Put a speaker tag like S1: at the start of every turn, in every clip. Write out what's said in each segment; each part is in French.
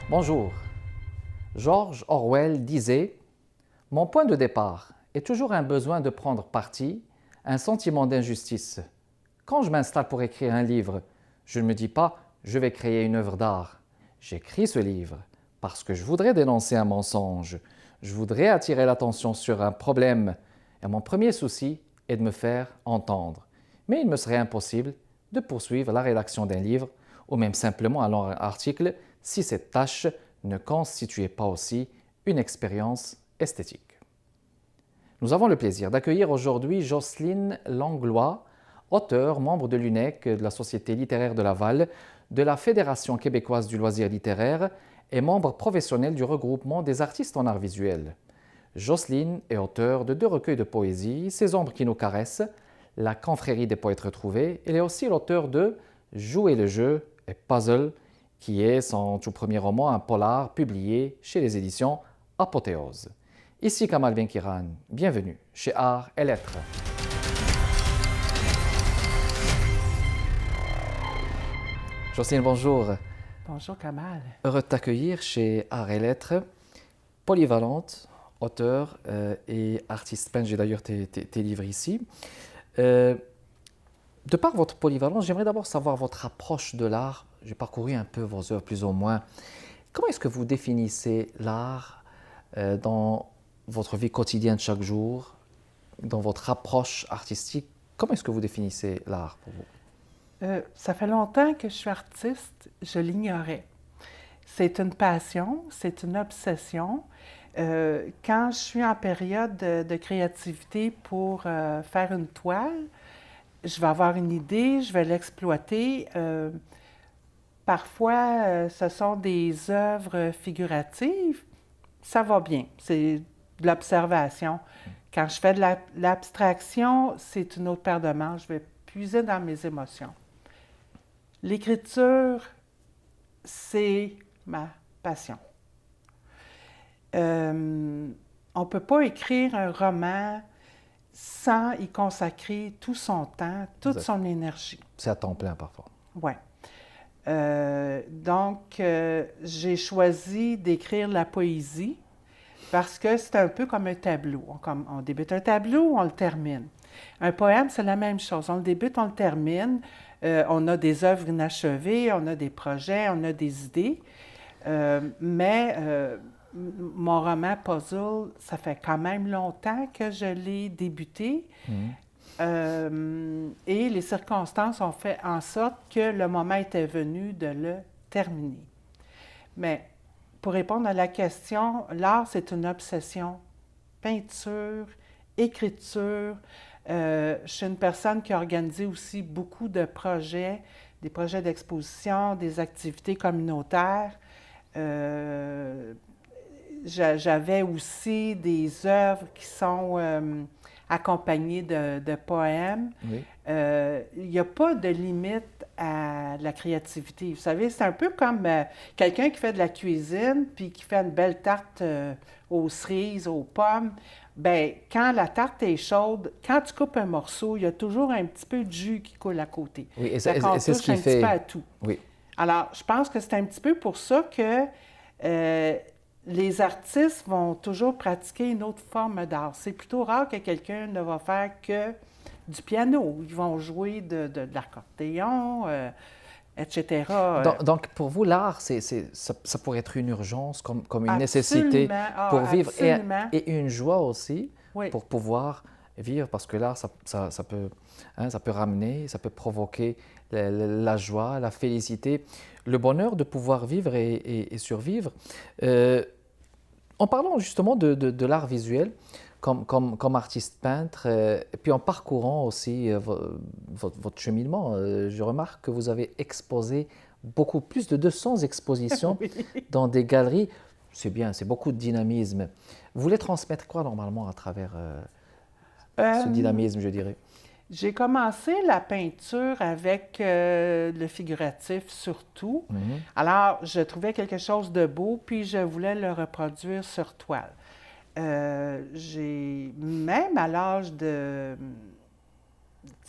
S1: Bonjour. George Orwell disait « Mon point de départ est toujours un besoin de prendre parti, un sentiment d'injustice. Quand je m'installe pour écrire un livre, je ne me dis pas « je vais créer une œuvre d'art ». J'écris ce livre parce que je voudrais dénoncer un mensonge, je voudrais attirer l'attention sur un problème et mon premier souci est de me faire entendre. Mais il me serait impossible de poursuivre la rédaction d'un livre ou même simplement un long article si cette tâche ne constituait pas aussi une expérience esthétique. Nous avons le plaisir d'accueillir aujourd'hui Jocelyne Langlois, auteure, membre de l'UNEC, de la Société littéraire de Laval, de la Fédération québécoise du loisir littéraire et membre professionnel du regroupement des artistes en art visuel. Jocelyne est auteure de 2 recueils de poésie, Ces ombres qui nous caressent, La confrérie des poètes retrouvés. Elle est aussi l'auteur de Jouer le jeu et Puzzle, qui est son tout premier roman, un polar publié chez les éditions Apothéose. Ici Kamal Benkiran, bienvenue chez Art et Lettres. Jocelyne, bonjour.
S2: Bonjour Kamal.
S1: Heureux de t'accueillir chez Art et Lettres, polyvalente, auteur et artiste peintre. J'ai d'ailleurs tes livres ici. De par votre polyvalence, j'aimerais d'abord savoir votre approche de l'art. J'ai parcouru un peu vos œuvres plus ou moins. Comment est-ce que vous définissez l'art dans votre vie quotidienne chaque jour, dans votre approche artistique? Comment est-ce que vous définissez l'art pour vous?
S2: Ça fait longtemps que je suis artiste, je l'ignorais. C'est une passion, c'est une obsession. Quand je suis en période de créativité pour faire une toile, je vais avoir une idée, je vais l'exploiter. Parfois, ce sont des œuvres figuratives. Ça va bien, c'est de l'observation. Quand je fais de l'abstraction, c'est une autre paire de manches. Je vais puiser dans mes émotions. L'écriture, c'est ma passion. On ne peut pas écrire un roman sans y consacrer tout son temps, toute son énergie.
S1: C'est à temps plein parfois.
S2: Oui. Donc, j'ai choisi d'écrire la poésie parce que c'est un peu comme un tableau. On débute un tableau, on le termine. Un poème, c'est la même chose. On le débute, on le termine. On a des œuvres inachevées, on a des projets, on a des idées. Mais mon roman Puzzle, ça fait quand même longtemps que je l'ai débuté. Et les circonstances ont fait en sorte que le moment était venu de le terminer. Mais pour répondre à la question, l'art, c'est une obsession. Peinture, écriture. Je suis une personne qui a organisé aussi beaucoup de projets, des projets d'exposition, des activités communautaires. J'avais aussi des œuvres qui sont accompagnées de poèmes.
S1: Oui.
S2: Il n'y a pas de limite à la créativité. Vous savez, c'est un peu comme quelqu'un qui fait de la cuisine puis qui fait une belle tarte aux cerises, aux pommes. Bien, quand la tarte est chaude, quand tu coupes un morceau, il y a toujours un petit peu de jus qui coule à côté.
S1: Oui, et
S2: c'est ce qui fait... petit peu à tout.
S1: Oui.
S2: Alors, je pense que c'est un petit peu pour ça que les artistes vont toujours pratiquer une autre forme d'art. C'est plutôt rare que quelqu'un ne va faire que du piano. Ils vont jouer de l'accordéon, etc.
S1: Donc, pour vous, l'art, ça pourrait être une urgence, comme une
S2: Absolument.
S1: nécessité pour vivre et une joie aussi,
S2: oui.
S1: pour pouvoir vivre, parce que l'art, ça peut ramener, ça peut provoquer la joie, la félicité, le bonheur de pouvoir vivre et survivre. En parlant justement de l'art visuel, comme artiste peintre, et puis en parcourant aussi votre cheminement, je remarque que vous avez exposé beaucoup plus de 200 expositions
S2: Oui.
S1: dans des galeries. C'est bien, c'est beaucoup de dynamisme. Vous voulez transmettre quoi normalement à travers ce dynamisme, je dirais?
S2: J'ai commencé la peinture avec le figuratif surtout. Alors, je trouvais quelque chose de beau, puis je voulais le reproduire sur toile. Même à l'âge de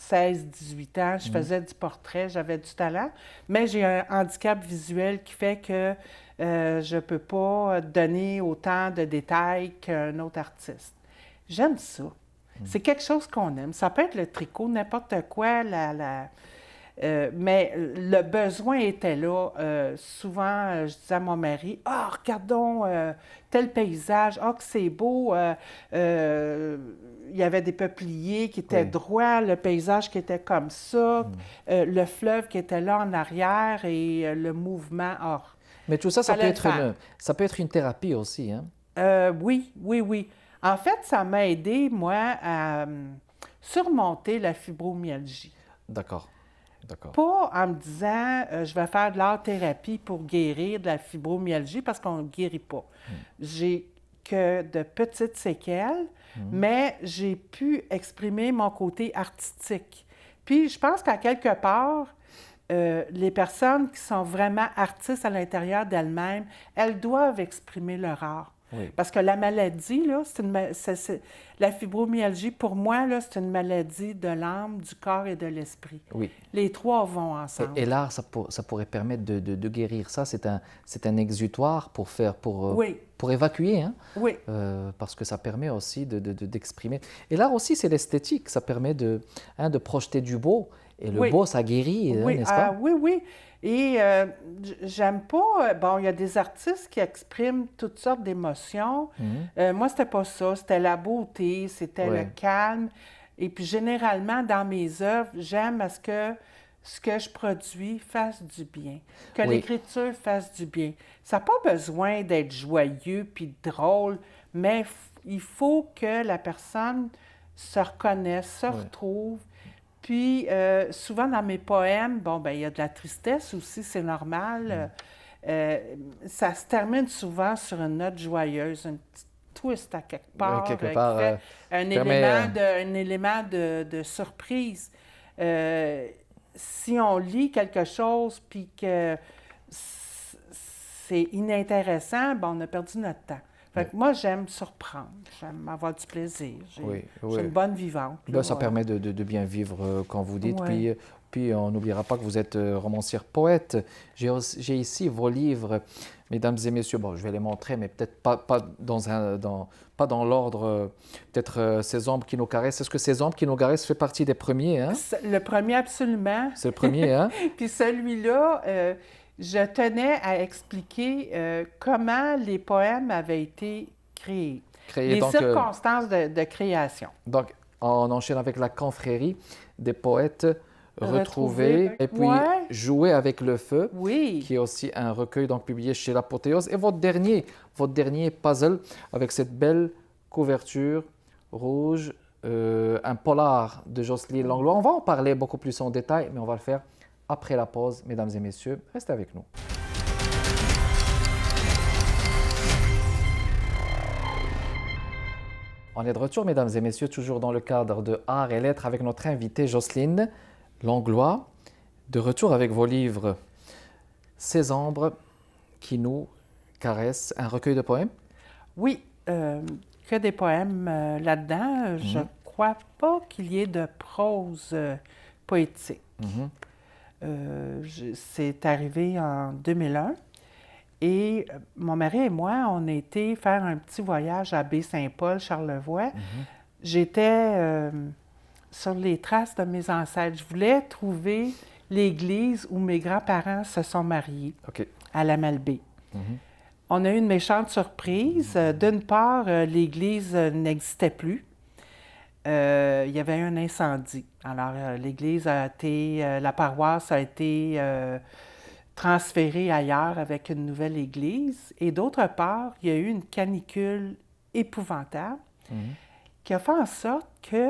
S2: 16-18 ans, je faisais du portrait, j'avais du talent, mais j'ai un handicap visuel qui fait que je ne peux pas donner autant de détails qu'un autre artiste. J'aime ça. C'est quelque chose qu'on aime. Ça peut être le tricot, n'importe quoi, mais le besoin était là. Souvent, je disais à mon mari, « Ah, regardons tel paysage, ah, que c'est beau. Il y avait des peupliers qui étaient droits, le paysage qui était comme ça, le fleuve qui était là en arrière et le mouvement. Ah,
S1: Mais tout ça,
S2: fallait le faire.
S1: ça peut être une thérapie aussi, hein?
S2: Oui, oui, oui. En fait, ça m'a aidé, moi, à surmonter la fibromyalgie.
S1: D'accord, d'accord.
S2: Pas en me disant, je vais faire de l'art-thérapie pour guérir de la fibromyalgie, parce qu'on ne guérit pas. J'ai que de petites séquelles, mais j'ai pu exprimer mon côté artistique. Puis, je pense qu'à quelque part, les personnes qui sont vraiment artistes à l'intérieur d'elles-mêmes, elles doivent exprimer leur art.
S1: Oui.
S2: Parce que la maladie, là, la fibromyalgie, pour moi, là, c'est une maladie de l'âme, du corps et de l'esprit.
S1: Oui.
S2: Les trois vont ensemble.
S1: Et l'art, ça pourrait permettre de guérir ça. C'est un exutoire
S2: Oui.
S1: pour évacuer, hein?
S2: Oui.
S1: Parce que ça permet aussi d'exprimer. Et l'art aussi, c'est l'esthétique. Ça permet de projeter du beau. Et le
S2: Oui.
S1: beau, ça guérit, hein,
S2: Oui,
S1: n'est-ce pas?
S2: oui, oui. Et j'aime pas... Bon, il y a des artistes qui expriment toutes sortes d'émotions. Moi, c'était pas ça. C'était la beauté, c'était
S1: Ouais.
S2: le calme. Et puis, généralement, dans mes œuvres, j'aime à ce que je produis fasse du bien, que
S1: Oui.
S2: l'écriture fasse du bien. Ça n'a pas besoin d'être joyeux puis drôle, mais il faut que la personne se reconnaisse, se retrouve. Puis, souvent dans mes poèmes, bon, ben il y a de la tristesse aussi, c'est normal. Ça se termine souvent sur une note joyeuse, une petite twist à quelque part,
S1: Quelque
S2: qui
S1: part,
S2: fait
S1: permet,
S2: un élément de surprise. Si on lit quelque chose puis que c'est inintéressant, ben, on a perdu notre temps. Fait que moi, j'aime surprendre, j'aime avoir du plaisir. J'ai une bonne vivante.
S1: Ben, ça permet de bien vivre, quand vous dites.
S2: Ouais.
S1: Puis on n'oubliera pas que vous êtes romancière poète. J'ai ici vos livres, mesdames et messieurs. Bon, je vais les montrer, mais peut-être pas dans l'ordre. Peut-être Ces ombres qui nous caressent. Est-ce que Ces ombres qui nous caressent fait partie des premiers, hein?
S2: Le premier, absolument.
S1: C'est le premier, hein?
S2: Puis celui-là, je tenais à expliquer comment les poèmes avaient été créés. Les circonstances de création.
S1: Donc, on enchaîne avec la confrérie des poètes retrouvés et puis Jouer avec le feu, qui est aussi un recueil donc publié chez l'Apothéose. Et votre dernier puzzle avec cette belle couverture rouge, un polar de Jocelyne Langlois. On va en parler beaucoup plus en détail, mais on va le faire après la pause, mesdames et messieurs. Restez avec nous. On est de retour, mesdames et messieurs, toujours dans le cadre de Art et Lettres avec notre invitée Jocelyne Langlois. De retour avec vos livres Ces ombres qui nous caressent, un recueil de poèmes?
S2: Oui, que des poèmes là-dedans. Je ne crois pas qu'il y ait de prose poétique. C'est arrivé en 2001 et mon mari et moi, on a été faire un petit voyage à Baie-Saint-Paul, Charlevoix. J'étais sur les traces de mes ancêtres. Je voulais trouver l'église où mes grands-parents se sont mariés, à la Malbaie. On a eu une méchante surprise. D'une part, l'église n'existait plus. Il y avait eu un incendie. Alors, l'église a été, la paroisse a été transférée ailleurs avec une nouvelle église. Et d'autre part, il y a eu une canicule épouvantable qui a fait en sorte que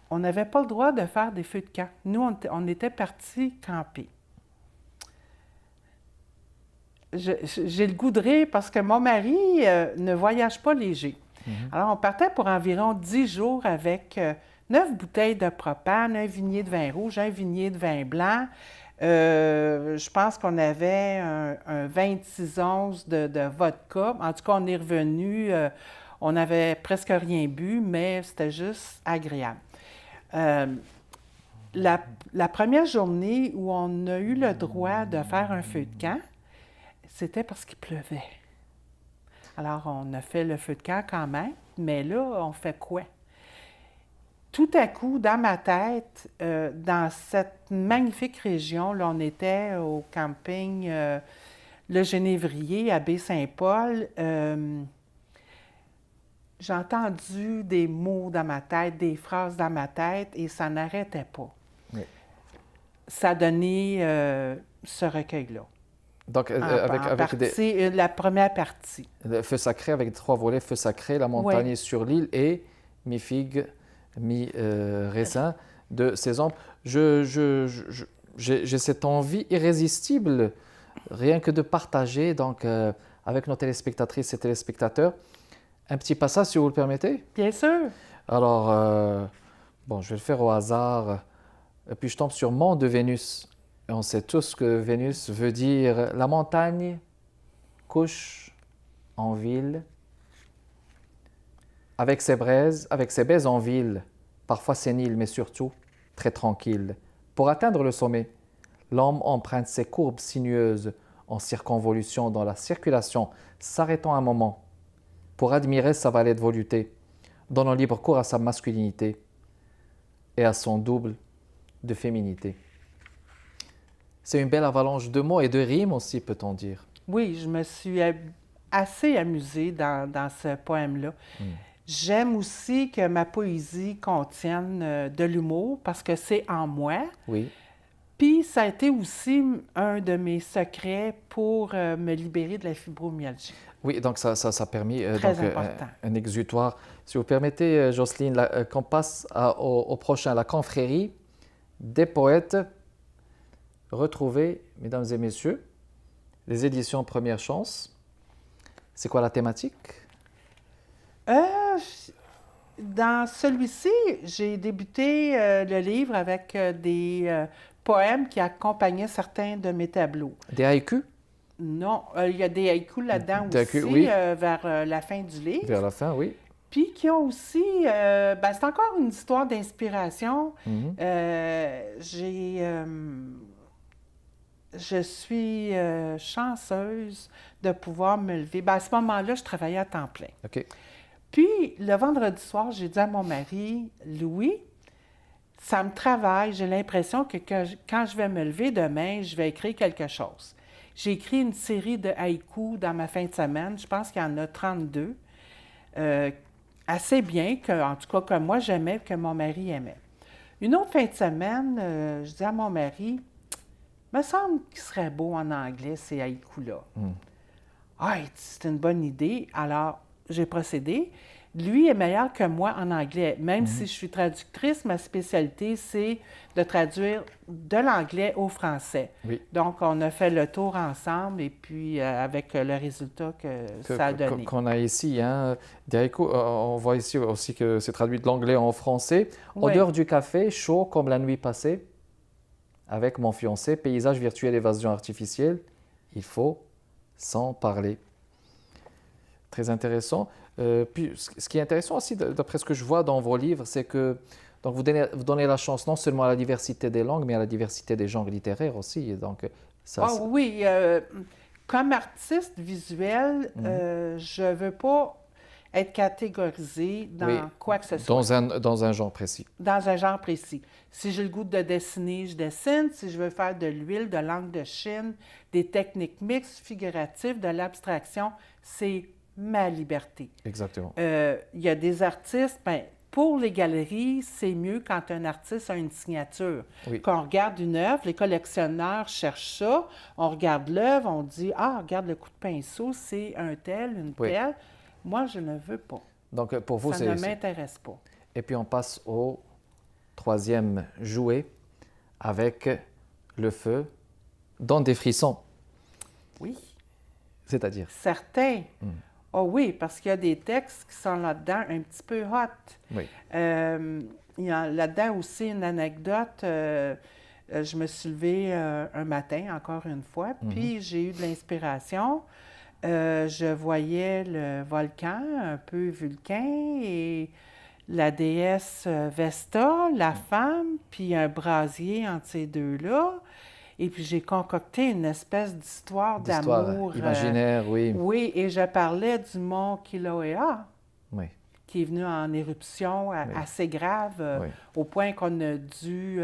S2: on n'avait pas le droit de faire des feux de camp. Nous, on était partis camper. J'ai le goût de rire parce que mon mari ne voyage pas léger. Alors, on partait pour environ 10 jours avec 9 bouteilles de propane, un vignier de vin rouge, un vignier de vin blanc. Je pense qu'on avait un 26 onces de vodka. En tout cas, on est revenu, on n'avait presque rien bu, mais c'était juste agréable. La première journée où on a eu le droit de faire un feu de camp, c'était parce qu'il pleuvait. Alors, on a fait le feu de camp quand même, mais là, on fait quoi? Tout à coup, dans ma tête, dans cette magnifique région, là, on était au camping Le Genévrier à Baie-Saint-Paul. J'ai entendu des mots dans ma tête, des phrases dans ma tête, et ça n'arrêtait pas.
S1: Oui.
S2: Ça a donné ce recueil-là.
S1: Donc,
S2: La première partie.
S1: Le feu sacré avec 3 volets, feu sacré, la montagne sur l'île et mi-figue, mi-raisin de ces ombres. J'ai cette envie irrésistible, rien que de partager donc, avec nos téléspectatrices et téléspectateurs un petit passage, si vous le permettez.
S2: Bien sûr.
S1: Alors, bon, je vais le faire au hasard. Et puis je tombe sur Mont de Vénus. Et on sait tous que Vénus veut dire la montagne couche en ville, avec ses baies en ville, parfois séniles, mais surtout très tranquilles. Pour atteindre le sommet, l'homme emprunte ses courbes sinueuses en circonvolution dans la circulation, s'arrêtant un moment pour admirer sa vallée de volupté, donnant libre cours à sa masculinité et à son double de féminité. C'est une belle avalanche de mots et de rimes aussi, peut-on dire.
S2: Oui, je me suis assez amusée dans ce poème-là. J'aime aussi que ma poésie contienne de l'humour parce que c'est en moi.
S1: Oui.
S2: Puis ça a été aussi un de mes secrets pour me libérer de la fibromyalgie.
S1: Oui, donc ça a permis
S2: Très important.
S1: Un exutoire. Si vous permettez, Jocelyne, qu'on passe au prochain, la confrérie des poètes. Retrouvez, mesdames et messieurs, les éditions Première Chance. C'est quoi la thématique?
S2: Dans celui-ci, j'ai débuté le livre avec des poèmes qui accompagnaient certains de mes tableaux.
S1: Des haïkus?
S2: Non, il y a des haïkus là-dedans aussi,
S1: oui.
S2: Vers la fin du livre.
S1: Vers la fin, oui.
S2: Puis qui ont aussi, c'est encore une histoire d'inspiration. Je suis chanceuse de pouvoir me lever. À ce moment-là, je travaillais à temps plein.
S1: OK.
S2: Puis, le vendredi soir, j'ai dit à mon mari, Louis, ça me travaille. J'ai l'impression que quand je vais me lever demain, je vais écrire quelque chose. J'ai écrit une série de haïkus dans ma fin de semaine. Je pense qu'il y en a 32. Assez bien, en tout cas que moi j'aimais, que mon mari aimait. Une autre fin de semaine, je dis à mon mari, me semble qu'il serait beau en anglais ces haïkus-là. Ah, c'est une bonne idée. Alors, j'ai procédé. Lui est meilleur que moi en anglais. Même si je suis traductrice, ma spécialité, c'est de traduire de l'anglais au français.
S1: Oui.
S2: Donc, on a fait le tour ensemble et puis avec le résultat que ça a donné.
S1: Qu'on a ici, hein. Des haïkus, on voit ici aussi que c'est traduit de l'anglais en français.
S2: Oui.
S1: Odeur du café, chaud comme la nuit passée, avec mon fiancé, paysage virtuel, évasion artificielle, il faut s'en parler. Très intéressant. Puis, ce qui est intéressant aussi, d'après ce que je vois dans vos livres, c'est que donc vous donnez la chance non seulement à la diversité des langues, mais à la diversité des genres littéraires aussi. Donc,
S2: oui, comme artiste visuel, je ne veux pas être catégorisée dans quoi que ce soit.
S1: Dans un genre précis.
S2: Dans un genre précis. Si j'ai le goût de dessiner, je dessine. Si je veux faire de l'huile, de l'encre de Chine, des techniques mixtes, figuratives, de l'abstraction, c'est ma liberté.
S1: Exactement.
S2: Il y a des artistes, pour les galeries, c'est mieux quand un artiste a une signature.
S1: Oui.
S2: Quand on regarde une œuvre, les collectionneurs cherchent ça, on regarde l'œuvre, on dit « Ah, regarde le coup de pinceau, c'est un tel, une telle. » Moi, je ne veux pas.
S1: Donc, pour vous,
S2: ça ne m'intéresse pas.
S1: Et puis, on passe au troisième jouet avec le feu dans des frissons.
S2: Oui.
S1: C'est-à-dire?
S2: Certains. Oh oui, parce qu'il y a des textes qui sont là-dedans un petit peu hot.
S1: Oui.
S2: Il y a là-dedans aussi une anecdote. Je me suis levée un matin, encore une fois, puis j'ai eu de l'inspiration. Je voyais le volcan, un peu vulcain, et la déesse Vesta, la femme, puis un brasier entre ces deux-là. Et puis j'ai concocté une espèce d'histoire d'amour.
S1: Imaginaire, oui.
S2: Oui, et je parlais du mont Kilauea,
S1: Oui,
S2: qui est venu en éruption assez grave,
S1: oui.
S2: au point qu'on a dû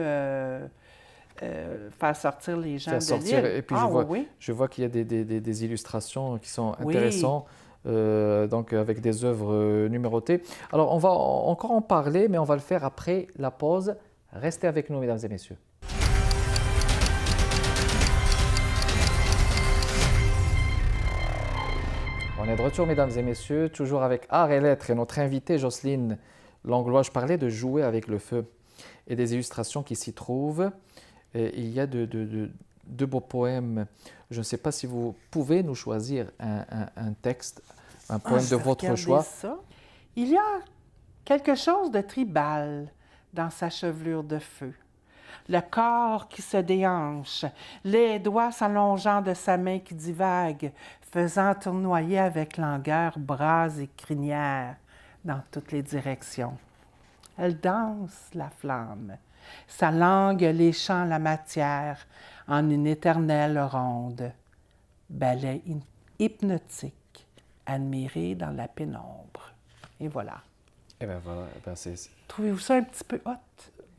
S2: faire sortir les gens
S1: Faire
S2: de
S1: sortir.
S2: l'île.
S1: Et puis
S2: Oui.
S1: je vois qu'il y a des illustrations qui sont
S2: Oui.
S1: intéressantes, donc avec des œuvres numérotées. Alors on va encore en parler, mais on va le faire après la pause. Restez avec nous, mesdames et messieurs. On est de retour, mesdames et messieurs, toujours avec Art et Lettres et notre invitée Jocelyne Langlois. Je parlais de jouer avec le feu et des illustrations qui s'y trouvent. Et il y a de beaux poèmes. Je ne sais pas si vous pouvez nous choisir un texte, un poème de votre choix.
S2: Ça. Il y a quelque chose de tribal dans sa chevelure de feu. Le corps qui se déhanche, les doigts s'allongeant de sa main qui divague, faisant tournoyer avec langueur bras et crinière dans toutes les directions. Elle danse, la flamme. Sa langue léchant la matière en une éternelle ronde. Ballet hypnotique, admiré dans la pénombre. Et voilà.
S1: Et bien voilà,
S2: Trouvez-vous ça un petit peu hot?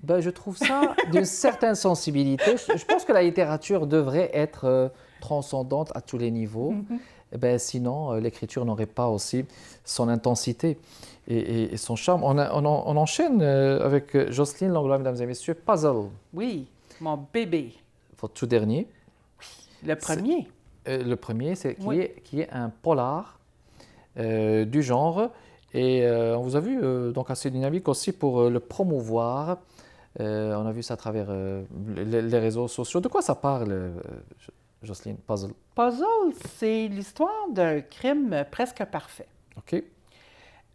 S1: Ben, je trouve ça d'une certaine sensibilité. Je pense que la littérature devrait être transcendante à tous les niveaux. Et ben, sinon, l'écriture n'aurait pas aussi son intensité et son charme. On enchaîne avec Jocelyne Langlois, mesdames et messieurs. Puzzle.
S2: Oui, mon bébé.
S1: Votre tout dernier.
S2: Le premier.
S1: Le premier,
S2: Oui.
S1: qui est un polar du genre. Et on vous a vu donc assez dynamique aussi pour le promouvoir. On a vu ça à travers les réseaux sociaux. De quoi ça parle, Jocelyne, Puzzle?
S2: Puzzle, c'est l'histoire d'un crime presque parfait.
S1: OK.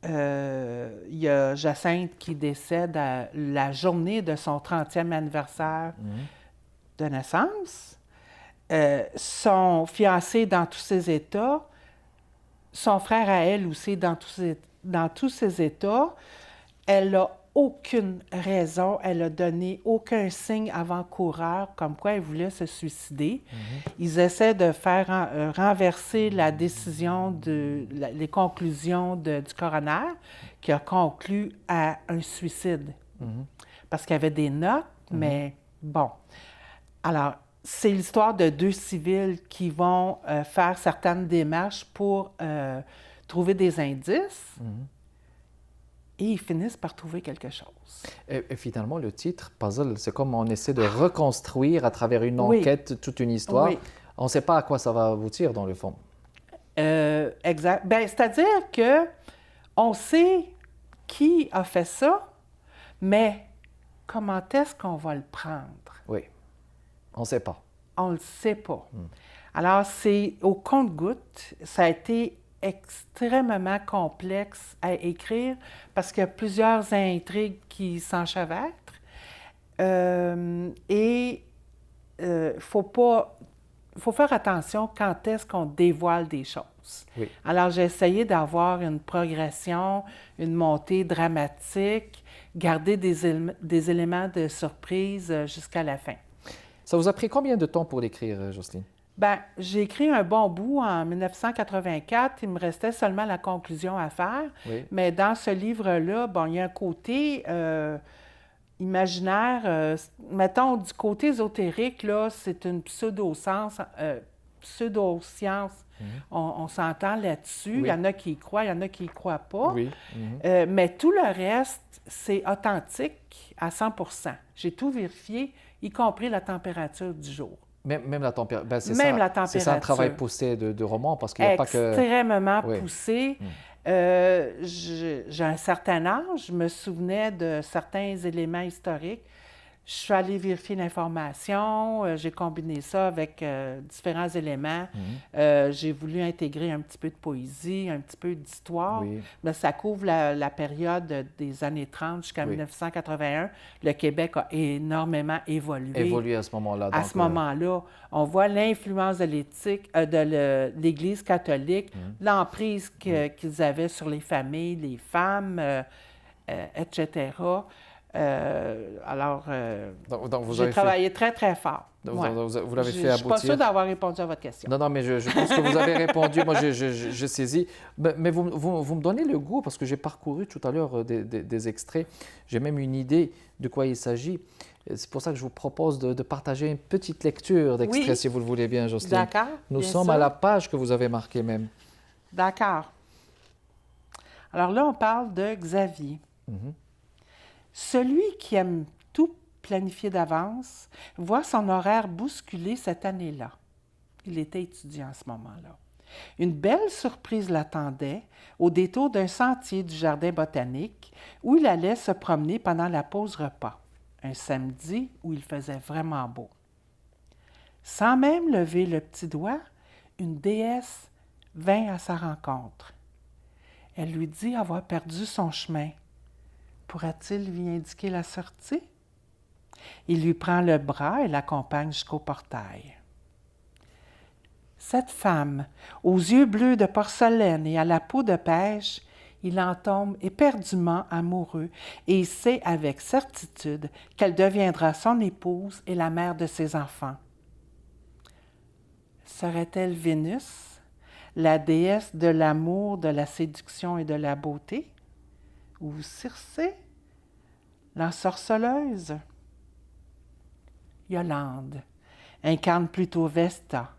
S2: Il y a Jacinthe qui décède à la journée de son 30e anniversaire de naissance. Son fiancé dans tous ses états. Son frère à elle aussi dans tous ses états. Elle n'a aucune raison, elle a donné aucun signe avant-coureur comme quoi elle voulait se suicider. Ils essaient de faire renverser la décision, les conclusions du coroner qui a conclu à un suicide. Parce qu'il y avait des notes, mais bon. Alors, c'est l'histoire de deux civils qui vont faire certaines démarches pour trouver des indices. Et ils finissent par trouver quelque chose.
S1: Et finalement, le titre, Puzzle, c'est comme on essaie de reconstruire à travers une enquête toute une histoire.
S2: Oui.
S1: On ne sait pas à quoi ça va aboutir dans le fond.
S2: Exact. Ben, c'est-à-dire que on sait qui a fait ça, mais comment est-ce qu'on va le prendre?
S1: Oui, on ne sait pas.
S2: On ne le sait pas. Alors, c'est au compte-gouttes. Ça a été extrêmement complexe à écrire parce qu'il y a plusieurs intrigues qui s'enchevêtrent. Et il faut faire attention quand est-ce qu'on dévoile des choses.
S1: Oui.
S2: Alors, j'ai essayé d'avoir une progression, une montée dramatique, garder des éléments de surprise jusqu'à la fin.
S1: Ça vous a pris combien de temps pour l'écrire, Jocelyne?
S2: Bien, j'ai écrit un bon bout en 1984. Il me restait seulement la conclusion à faire.
S1: Oui.
S2: Mais dans ce livre-là, bon, il y a un côté imaginaire. Mettons, du côté ésotérique, là, c'est une pseudo-science. On s'entend là-dessus.
S1: Oui.
S2: Il y en a qui y croient, il y en a qui n'y croient pas.
S1: Oui.
S2: Mais tout le reste, c'est authentique à 100%. J'ai tout vérifié, y compris la température du jour.
S1: Même la température. Ben, c'est
S2: Même
S1: ça,
S2: la
S1: c'est ça un
S2: température.
S1: travail poussé de roman parce qu'il n'y a pas que.
S2: Extrêmement
S1: Oui.
S2: poussé. J'ai un certain âge, je me souvenais de certains éléments historiques. Je suis allée vérifier l'information, j'ai combiné ça avec différents éléments. J'ai voulu intégrer un petit peu de poésie, un petit peu d'histoire.
S1: Oui.
S2: Mais ça couvre la période des années 30 jusqu'à 1981. Le Québec a énormément évolué.
S1: À ce moment-là.
S2: À ce moment-là, on voit l'influence de l'Église catholique, l'emprise qu'ils avaient sur les familles, les femmes. etc.
S1: Donc, vous
S2: j'ai
S1: avez
S2: travaillé très, très fort.
S1: Vous,
S2: Ouais.
S1: vous l'avez fait
S2: Je ne suis pas
S1: aboutir.
S2: sûre d'avoir répondu à votre question.
S1: Non, non, mais je pense que vous avez répondu. Moi, je saisis. Mais vous me donnez le goût, parce que j'ai parcouru tout à l'heure des extraits. J'ai même une idée de quoi il s'agit. C'est pour ça que je vous propose de partager une petite lecture d'extrait,
S2: Oui.
S1: si vous le voulez bien, Jocelyne.
S2: D'accord.
S1: Nous
S2: bien
S1: sommes
S2: sûr.
S1: à la page que vous avez marquée même.
S2: D'accord. Alors là, on parle de Xavier.
S1: Mhm.
S2: Celui qui aime tout planifier d'avance voit son horaire bousculé cette année-là. Il était étudiant à ce moment-là. Une belle surprise l'attendait au détour d'un sentier du jardin botanique où il allait se promener pendant la pause repas, un samedi où il faisait vraiment beau. Sans même lever le petit doigt, une déesse vint à sa rencontre. Elle lui dit avoir perdu son chemin. Pourra-t-il lui indiquer la sortie? Il lui prend le bras et l'accompagne jusqu'au portail. Cette femme, aux yeux bleus de porcelaine et à la peau de pêche, il en tombe éperdument amoureux et il sait avec certitude qu'elle deviendra son épouse et la mère de ses enfants. Serait-elle Vénus, la déesse de l'amour, de la séduction et de la beauté? Ou Circé, l'ensorceleuse? Yolande incarne plutôt Vesta,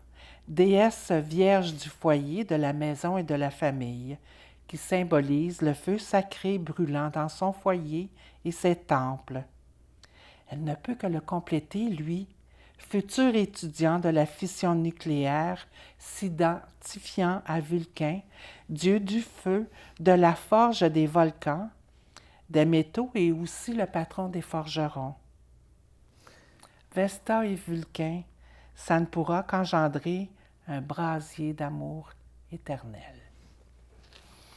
S2: déesse vierge du foyer, de la maison et de la famille, qui symbolise le feu sacré brûlant dans son foyer et ses temples. Elle ne peut que le compléter, lui, futur étudiant de la fission nucléaire, s'identifiant à Vulcain, dieu du feu, de la forge des volcans, des métaux et aussi le patron des forgerons. Vesta et Vulcain, ça ne pourra qu'engendrer un brasier d'amour éternel.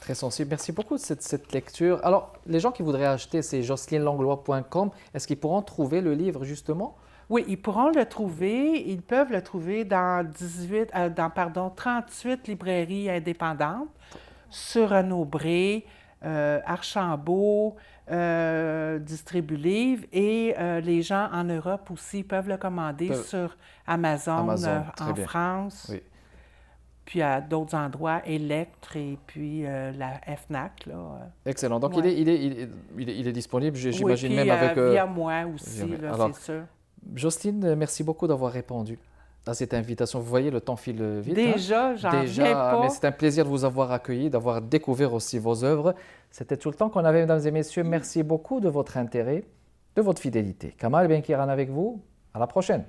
S1: Très sensible. Merci beaucoup de cette lecture. Alors, les gens qui voudraient acheter, c'est jocelynelanglois.com. Est-ce qu'ils pourront trouver le livre, justement?
S2: Oui, ils pourront le trouver. Ils peuvent le trouver dans 38 librairies indépendantes, sur Renaud-Bré, Archambault, Distribue-Livre, et les gens en Europe aussi peuvent le commander sur Amazon,
S1: très
S2: en
S1: bien.
S2: France.
S1: Oui.
S2: Puis à d'autres endroits, Electre et puis la FNAC. Là.
S1: Excellent. Donc,
S2: Ouais.
S1: il est disponible, j'imagine,
S2: Oui,
S1: même
S2: puis,
S1: avec...
S2: via moi aussi,
S1: via-
S2: là,
S1: Alors,
S2: c'est sûr.
S1: Jocelyne, merci beaucoup d'avoir répondu à cette invitation. Vous voyez, le temps file vite.
S2: Déjà, j'en reviens pas.
S1: Mais c'est un plaisir de vous avoir accueilli, d'avoir découvert aussi vos œuvres. C'était tout le temps qu'on avait, mesdames et messieurs. Merci beaucoup de votre intérêt, de votre fidélité. Kamal Benkiran avec vous. À la prochaine.